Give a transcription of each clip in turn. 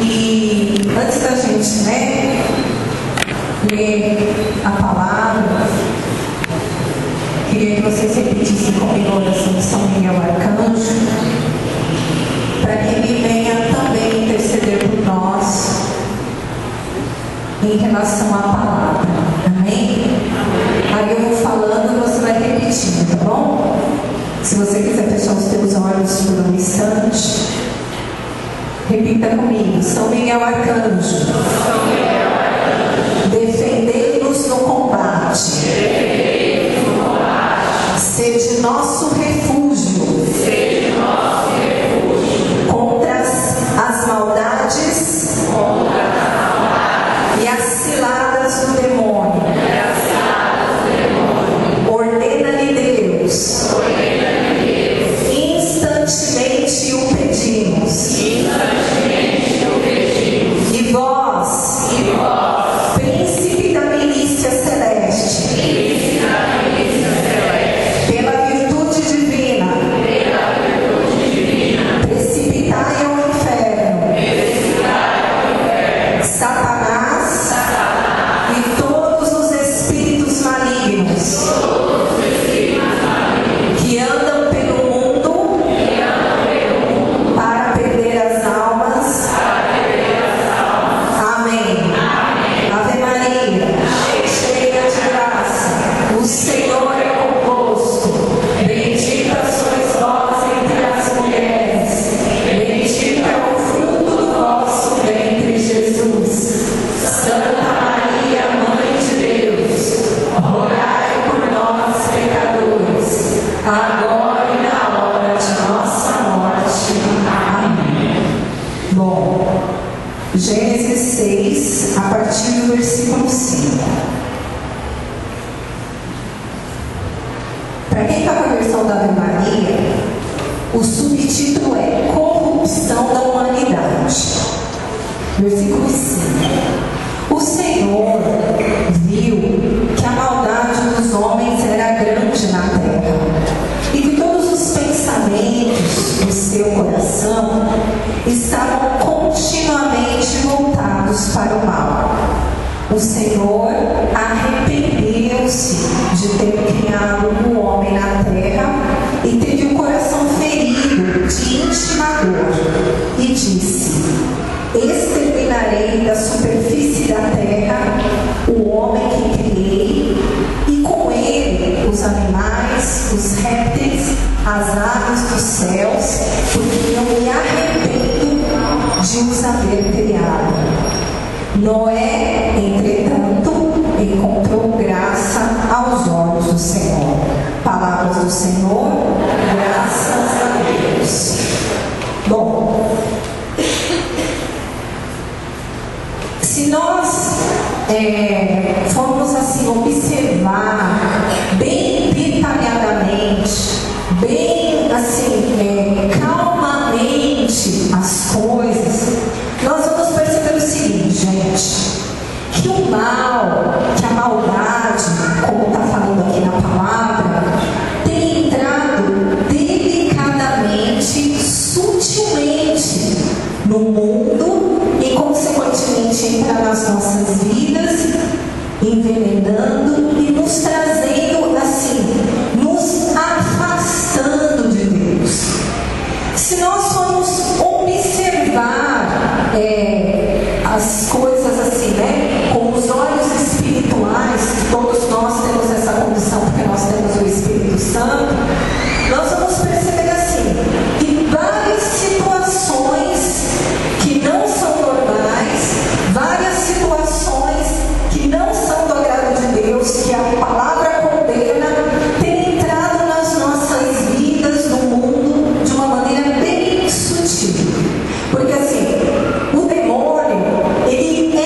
E antes da gente, ler a palavra, queria que vocês repetissem comigo a oração de São Miguel Arcanjo, para que ele venha também interceder por nós em relação à palavra. Amém? Aí eu vou falando e você vai repetindo, tá bom? Se você quiser fechar os teus olhos por um instante, repita comigo. São Miguel Arcanjo, defendei-nos no combate, sede nosso refúgio contra as maldades e as ciladas do demônio. Ordena-lhe Deus, instantemente o pedimos. E vós, príncipe da milícia celeste, pela virtude divina, precipitai ao inferno Satanás e todos os espíritos malignos que andam pelo mundo para perder as almas. Amém. Ave Maria, cheia de graça, o Senhor é convosco. Bendita sois vós entre as mulheres, bendito é o fruto do vosso ventre, Jesus. Santa Maria, Mãe de Deus, rogai por nós, pecadores, agora e na hora de nossa morte. Amém. Bom, Gênesis 6, a partir do versículo 5. Para quem está com a versão da Ave Maria, o subtítulo é Corrupção da Humanidade. Versículo 5. O Senhor viu que a maldade dos homens era grande na terra, e que todos os pensamentos do seu coração estavam continuamente voltados para o mal. O Senhor arrependeu-se de ter criado o homem na terra e teve o coração ferido de íntima dor, e disse: exterminarei da superfície da terra o homem que criei, e com ele os animais, os répteis, as aves dos céus, porque eu me arrependo de os haver criado. Noé, entretanto, encontrou graça aos olhos do Senhor. Palavras do Senhor, graças a Deus. Bom, se nós formos assim observar bem detalhadamente, bem assim calmamente as coisas, nós vamos perceber o seguinte, gente, que o mal, que a maldade, como está falando aqui na palavra, tem entrado delicadamente, sutilmente no mundo e consequentemente entra nas nossas vidas, envenenando e nos trazendo assim, nos afastando de Deus. Se nós formos observar as coisas assim, com os olhos espirituais, todos nós temos essa condição porque nós temos o Espírito Santo, nós vamos perceber assim, que várias situações que não são normais, várias situações que não são do agrado de Deus, que a palavra condena, tem entrado nas nossas vidas, no mundo, de uma maneira bem sutil. Porque assim, o demônio, ele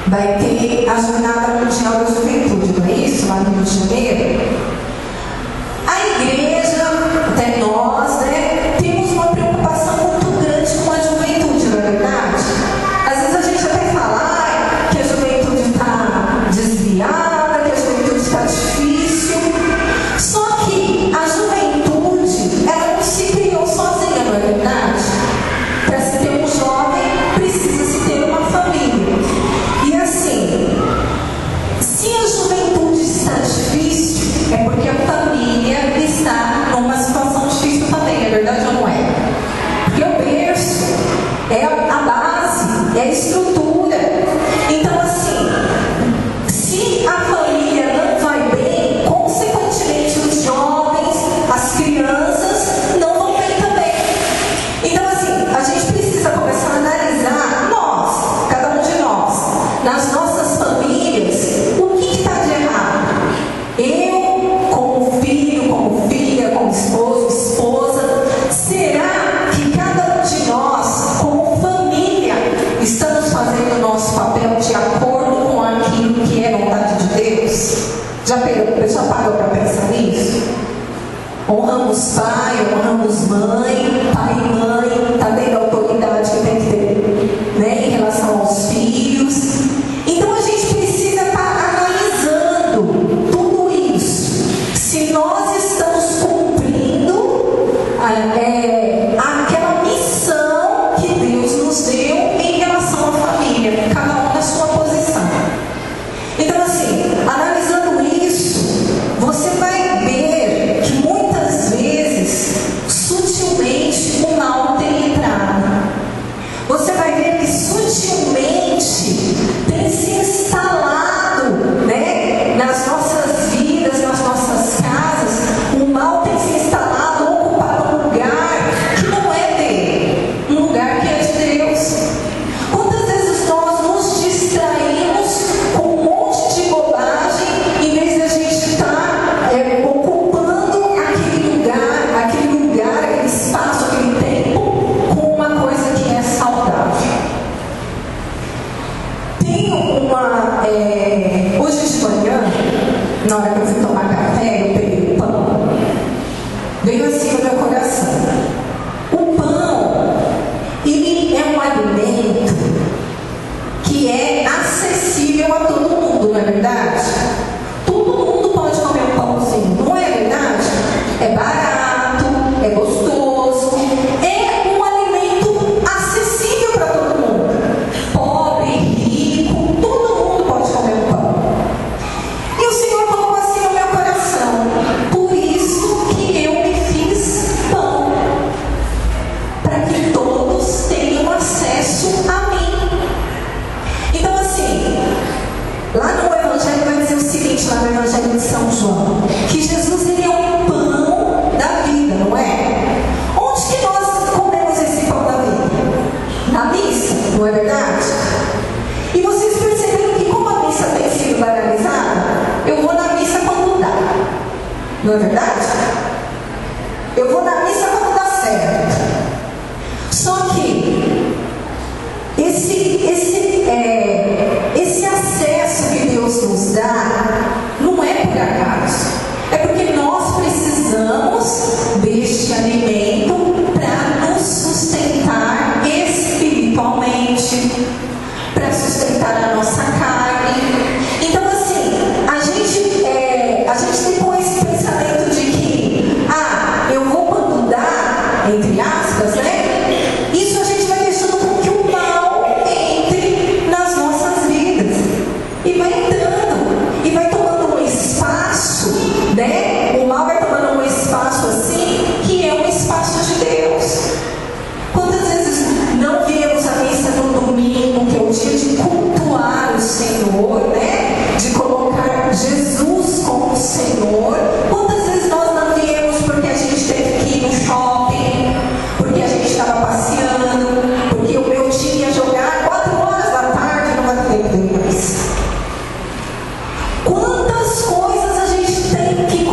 vai ter a Jornada Mundial da Juventude, não é isso? Lá no Rio de Janeiro. A igreja, até nós, né, temos uma preocupação muito grande com a juventude, não é verdade? Às vezes a gente até fala que a juventude está desviada, que a juventude está difícil. Só que a juventude, ela não se criou sozinha, não é verdade? Para se ter um jovem, precisa-se ter uma família. E assim, se a juventude está difícil, é porque a família está numa situação difícil também, é verdade ou não é? Porque o berço é a base, é a estrutura. Então assim, se a família não vai bem, consequentemente os jovens, as crianças não vão bem também. Então assim, a gente precisa começar a analisar nós, cada um de nós, nas nossas famílias, o que está de errado. Eu, como filho, como filha, como esposo, esposa, será que cada um de nós, como família, estamos fazendo o nosso papel de acordo com aquilo que é vontade de Deus? Já parou para pensar nisso? Honramos pai, honramos mãe, pai e mãe, está dando a autoridade que tem que ter, né, em relação aos filhos. Então a gente precisa estar analisando tudo isso. Se nós estamos cumprindo aquela missão que Deus nos deu em relação à família, cada um na sua posição. Então assim, analisando isso, você vai ver que muitas vezes, sutilmente, o mal tem entrado. Você vai ver que sutilmente tem se instalado, né, nas nossas vidas, nas nossas casas. O mal tem se instalado, ocupado um lugar que não é dele, um lugar que é de Deus. Quantas vezes nós nos distraímos com um monte de bobagem, em vez de a gente estar ocupando aquele lugar, aquele espaço, aquele tempo, com uma coisa que é saudável. Tem uma... hoje de manhã, na hora que eu fui tomar café, eu peguei o pão. Veio assim no meu coração. O pão, ele é um alimento que é acessível a todo mundo, não é verdade? Todo mundo pode comer um pãozinho, não é verdade? É barato, é gostoso, é um alimento acessível para todo mundo. Pobre, rico, todo mundo pode comer um pão. E o Senhor colocou assim no meu coração: por isso que eu me fiz pão, para que todos tenham acesso a mim. Então assim, lá no Evangelho vai dizer o seguinte, lá no Evangelho de São João, que Jesus, ele é o pão da vida, não é? Onde que nós comemos esse pão da vida? Na missa, não é verdade? E vocês perceberam que como a missa tem sido banalizada, eu vou na missa quando dá, não é verdade? Eu vou na missa quando dá certo. Só que esse acesso que Deus nos dá não é por acaso. É porque nós precisamos deste alimento para nos sustentar espiritualmente, para sustentar a nossa carne. Então assim, a gente tem com esse pensamento de que eu vou quando dá, entre aspas, né? Isso a gente vai deixando com que o mal entre nas nossas vidas. E vai entrando, e vai tomando um espaço, né? O mal vai tomando um espaço assim, que é um espaço de Deus. Quantas vezes não viemos a missa no domingo, que é o dia de cultuar o Senhor, né? De colocar Jesus como Senhor. Quantas vezes nós não viemos porque a gente teve que ir no shopping, porque a gente estava passeando, porque o meu time ia jogar 4 horas da tarde, não vai ter tempo mais. Quantas coisas a gente tem que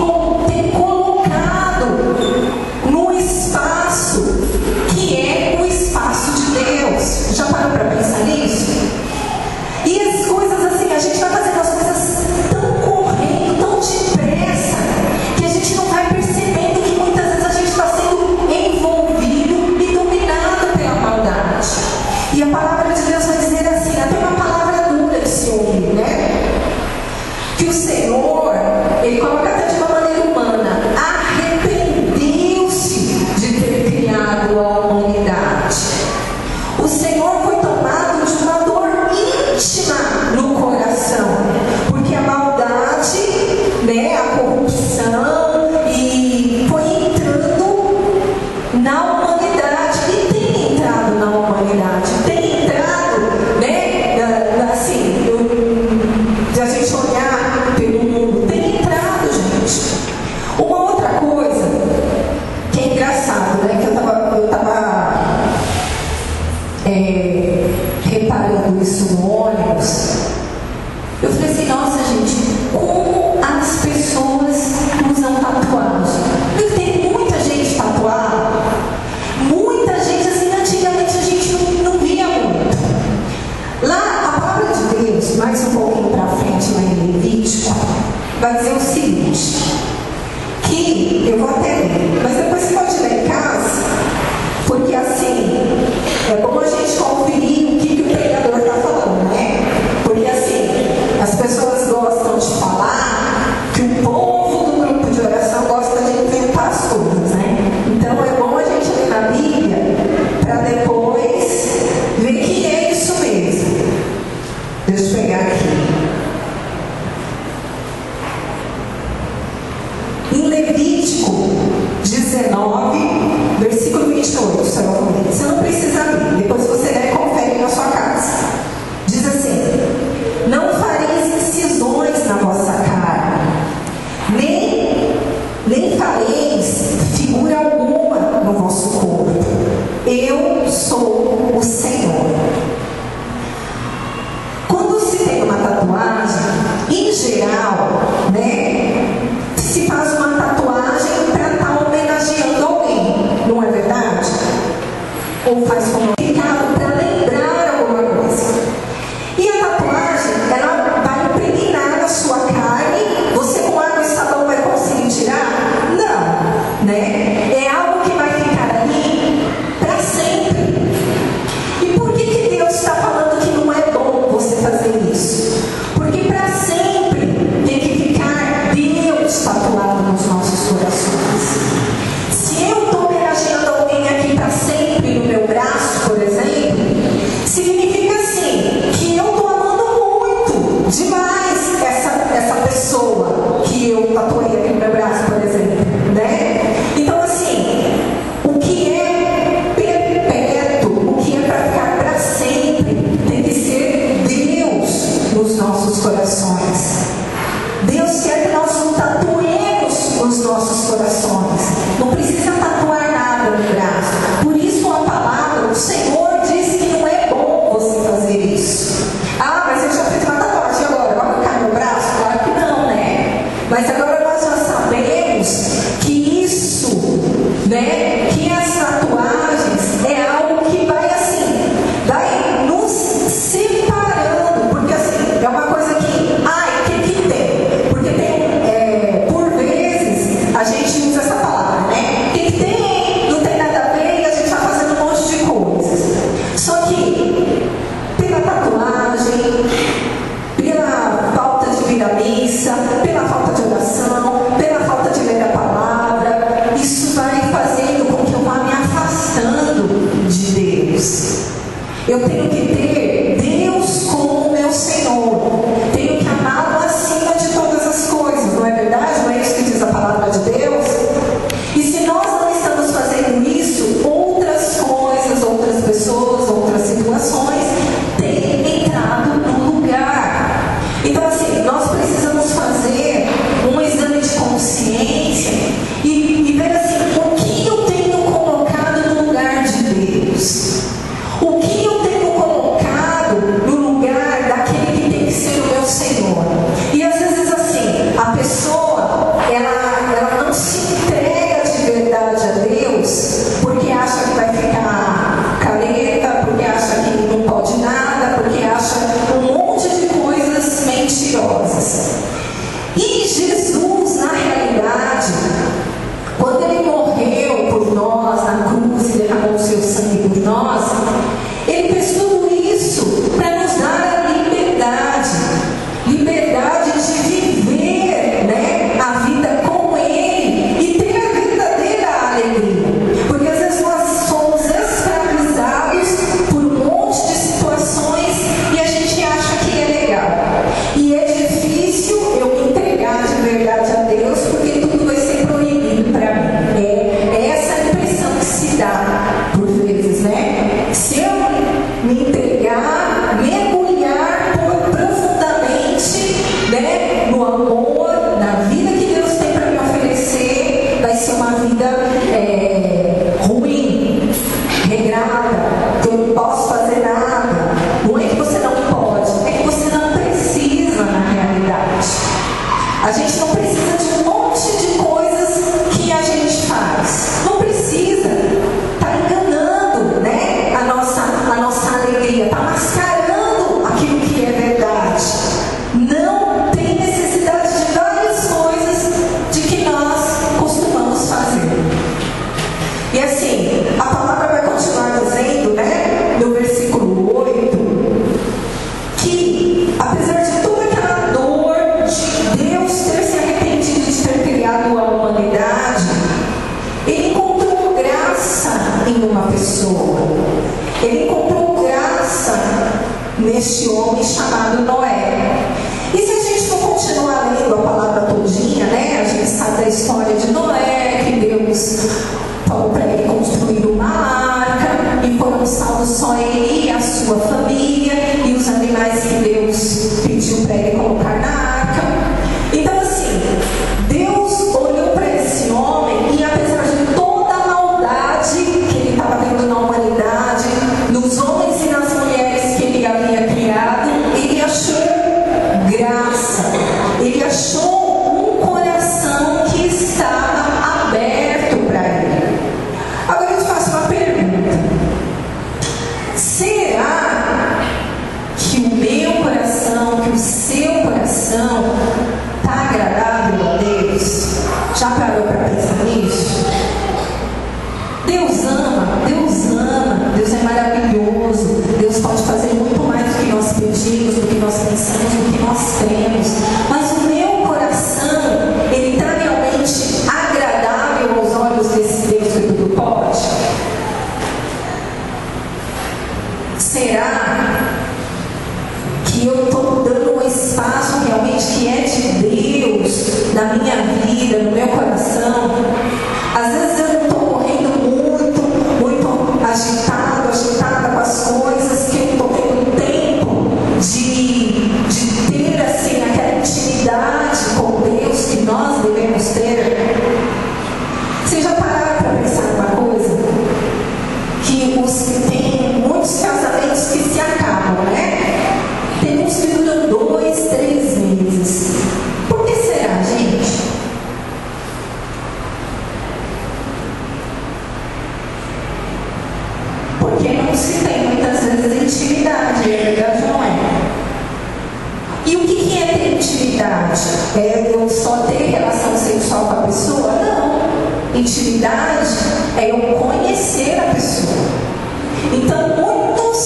ter colocado no espaço que é o espaço de Deus? Já parou para pensar nisso? E as coisas gente vai fazendo as coisas tão correndo, tão depressa, que a gente não vai percebendo que muitas vezes a gente está sendo envolvido e dominado pela maldade. E a palavra de Deus vai dizer assim, até uma palavra dura de se ouvir, né? Que o Senhor, Ele coloca até de uma maneira humana, arrependeu-se de ter criado a humanidade. O Senhor foi tomado de uma dor íntima no coração, porque a maldade, né, a corrupção, e foi entrando na humanidade, e tem entrado na humanidade, tem entrado, né, assim, de a gente olhar pelo mundo, tem entrado, gente. Uma outra coisa que é engraçado, né, que eu tava reparando isso no ônibus. Eu falei assim, nossa gente, como as pessoas usam tatuagem. E tem muita gente tatuada, muita gente, assim, antigamente a gente não via muito. Lá, a palavra de Deus, mais um pouquinho para frente, lá em Levítico, vai dizer o seguinte, que eu vou até ler, mas depois você pode ler em casa, porque assim, é bom a gente conferir o que o pregador está falando, né? Porque assim, as pessoas gostam de falar que o povo do grupo de oração gosta de inventar as coisas, né? Então é bom a gente ler na Bíblia para depois ver que é isso mesmo. Deixa eu pegar aqui. Em Levítico 19, versículo 28, você não precisa ler, depois você confere na sua casa. Diz assim: não fareis incisões na vossa carne, nem fareis figura alguma no vosso corpo. Eu sou o Senhor. Quando se tem uma tatuagem, em geral, né, se faz uma tatuagem para estar homenageando alguém, não é verdade? Ou faz como significado para lembrar alguma coisa. E a tatuagem, ela vai impregnar na sua carne. Você com água e sabão vai conseguir tirar? Não, né? É algo que vai ficar ali para sempre. E por que Deus está falando que não é bom você fazer isso? Porque para sempre tem que ficar Deus tatuado nos nossos corações. Se eu estou homenageando alguém aqui para sempre no meu braço, por exemplo, significa assim, que eu estou amando muito, demais essa pessoa que eu tatuei aqui no meu braço, por exemplo, né? Então assim, o que é perpétuo, o que é para ficar para sempre, tem que ser Deus nos nossos corações. Deus quer que nós não tatuemos os nossos corações. Não precisa tatuar nada no braço. Por isso a palavra, o Senhor diz que não é bom você fazer isso. Ah, mas eu já fiz uma tatuagem agora. Vai ficar no braço? Claro que não, né? Mas agora nós já sabemos que isso, né? Que as tatuagens é algo que vai assim, vai nos separando. Porque assim, é uma coisa que, ai, tem que ter. Porque tem, por vezes, a gente usa essa palavra, né? Tem que ter, não tem nada a ver, e a gente vai fazendo um monte de coisas. Só que, pela tatuagem, pela falta de vir à missa, pela falta de oração, pela falta de ler a palavra, isso vai fazendo com que eu vá me afastando de Deus. Eu tenho que ter Deus como meu Senhor. Tenho que amá-lo acima de todas as coisas, não é verdade? Não é isso que diz a palavra de Deus? E se nós não estamos fazendo isso, outras coisas, outras pessoas, outras situações têm entrado no lugar. Então assim, nós precisamos fazer um exame de consciência e ver assim, o que eu tenho colocado no lugar de Deus? O que eu tenho colocado deste homem chamado Noé. E se a gente for continuar lendo a palavra todinha, né? A gente sabe da história de Noé, que Deus falou para ele construir uma arca, e foram salvos só ele e a sua família, e os animais que Deus pediu para ele colocar na arca. Então assim, Deus olhou para esse homem, e apesar de toda a maldade que ele estava vendo na humanidade, nos homens e nas mulheres que ele havia criado, ele achou graça, ele achou um coração que estava aberto para ele. Agora eu te faço uma pergunta: será que o meu coração, que o seu coração está agradável a Deus? Já parou para pensar nisso? Deus ama, Deus é maravilhoso, Deus pode fazer muito mais do que nós pedimos, do que nós pensamos, do que nós cremos, mas o meu coração, ele está realmente agradável aos olhos desse Deus que tudo pode? Será que eu estou dando um espaço realmente que é de Deus na minha vida, no meu coração? Às vezes eu não estou correndo muito agitada com as coisas, que eu não estou tendo tempo de ter assim aquela intimidade com Deus que nós devemos ter. Vocês já pararam para pensar numa coisa? Que tem muitos casamentos que se acabam, né? Tem uns que duram 2, 3 meses. Por que será, gente? Porque não se tem muitas vezes intimidade, é verdade ou não é? E o que é ter intimidade? É eu só ter relação sexual com a pessoa? Não. Intimidade é eu conhecer a pessoa. Então muitos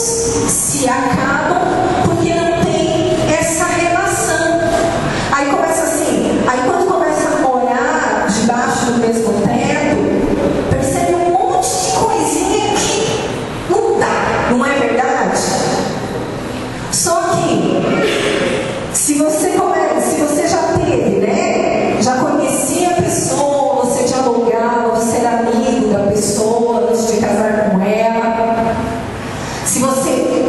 se acabam porque não tem essa relação. Aí começa assim, aí quando começa a morar debaixo do mesmo teto, percebe um monte de coisinha que não dá, não é verdade? Só que se você já teve, né? Já conhecia a pessoa, você dialogava, você era amigo da pessoa antes de casar com ela. Se você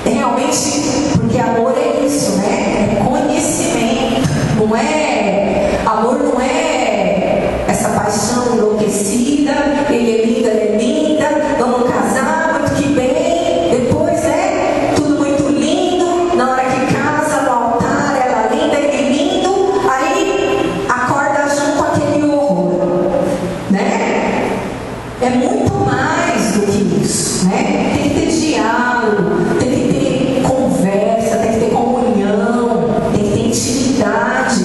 realmente, porque amor é isso, né? É conhecimento, não é? Amor não é essa paixão enlouquecida, ele é lindo, ela é linda, vamos casar, muito que bem, depois é tudo muito lindo, na hora que casa, no altar, ela linda, ele lindo, aí acorda junto com aquele horror, né? É muito mais do que isso, né? Tem que ter diálogo, tem que ter conversa, tem que ter comunhão, tem que ter intimidade.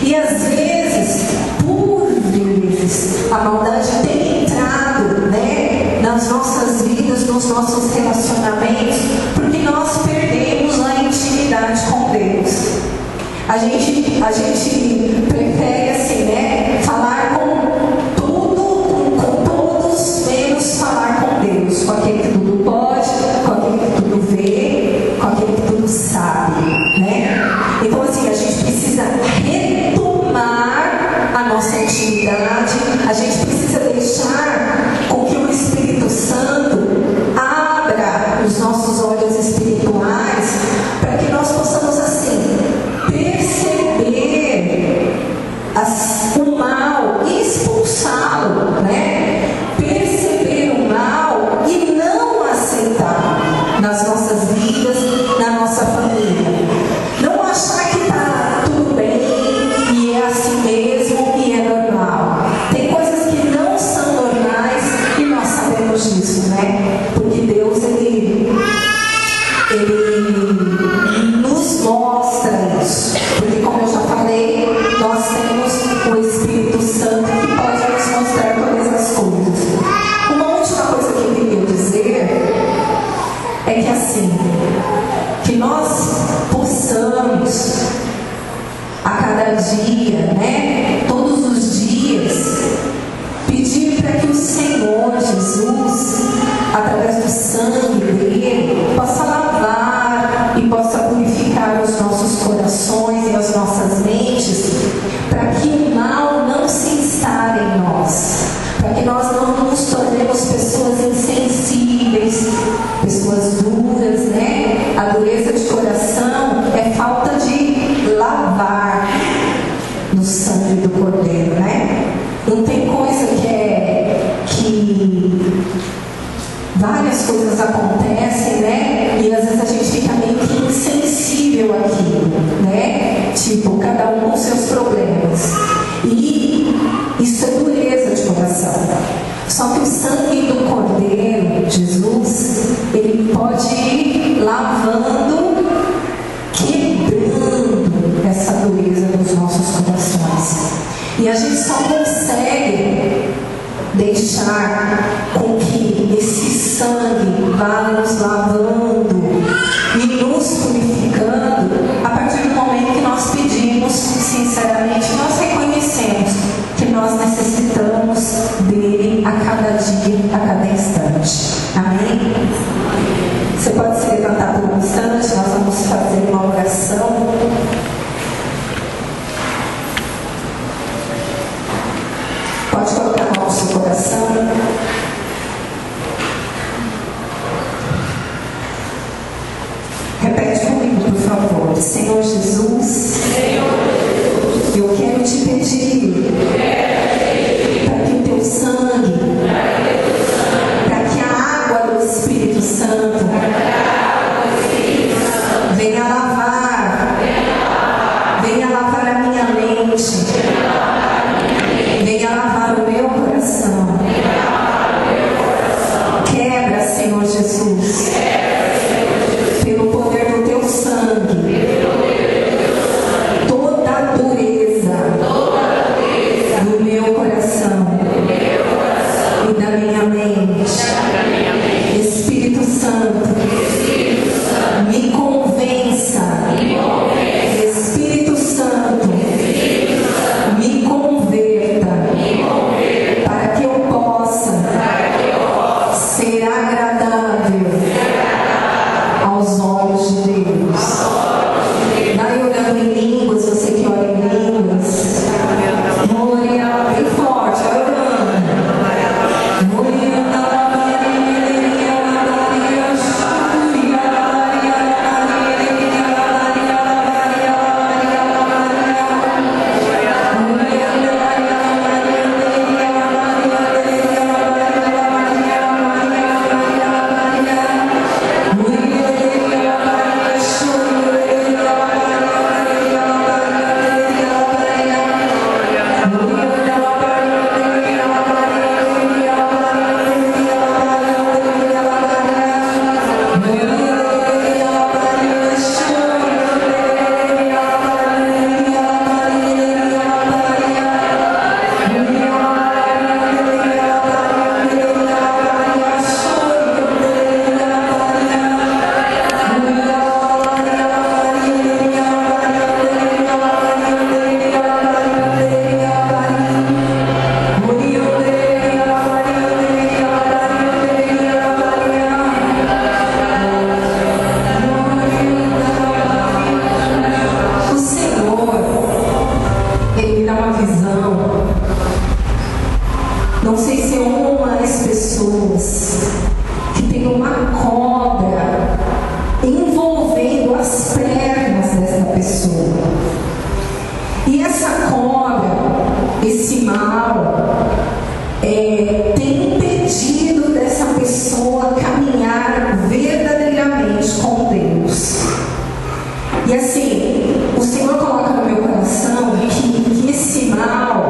E às vezes, por vezes, a maldade tem entrado, né, nas nossas vidas, nos nossos relacionamentos, porque nós perdemos a intimidade com Deus. A gente prefere assim, né, falar com todos, menos falar com Deus, com aquele que tudo pode, com aquele que tudo vê, com aquele que tudo sabe, né? Então assim, a gente precisa retomar a nossa intimidade, a gente precisa deixar com que o Espírito Santo abra os nossos olhos espirituais, para que nós possamos assim perceber o mal e expulsá-lo, né? Perceber o mal e não aceitar nas nossas vidas, na nossa família. Não achar que está tudo bem e é assim mesmo e é normal. Tem coisas que não são normais e nós sabemos disso, né? Porque Deus, ele nos mostra isso. Porque, como eu já falei, nós temos o Espírito Santo que pode nos mostrar todas as coisas. Uma última coisa que eu queria dizer é que assim, que nós possamos a cada dia, né, todos os dias, pedir para que o Senhor Jesus, através do sangue dele, possa lavar coisas acontecem, né? E às vezes a gente fica meio que insensível àquilo, né? Tipo, cada um com seus problemas. E isso é dureza de coração. Só que o sangue do Cordeiro, Jesus, ele pode ir lavando, quebrando essa dureza dos nossos corações. E a gente só consegue deixar com que esse sangue vá nos lavando e nos purificando a partir do momento que nós pedimos sinceramente, nós reconhecemos que nós necessitamos dele a cada dia, a cada instante. Amém? Você pode se levantar por um instante, nós vamos fazer uma oração. Pode colocar a mão no seu coração. Repete comigo, por favor. Senhor Jesus, eu quero te pedir para que o teu sangue, para que a água do Espírito Santo venha lavar a minha mente, venha lavar o meu coração. Quebra, Senhor Jesus, pelo poder do teu sangue, toda a dureza do meu coração e da minha mente. Espírito Santo, me convença. Espírito Santo, me converta, para que eu possa ser agradável aos olhos de Deus. Vai orando em línguas, você que ora em línguas. Glória, bem forte, vai orando. Não sei se é uma ou mais pessoas que tem uma cobra envolvendo as pernas dessa pessoa. E essa cobra, esse mal, tem impedido dessa pessoa caminhar verdadeiramente com Deus. E assim, o Senhor coloca no meu coração que esse mal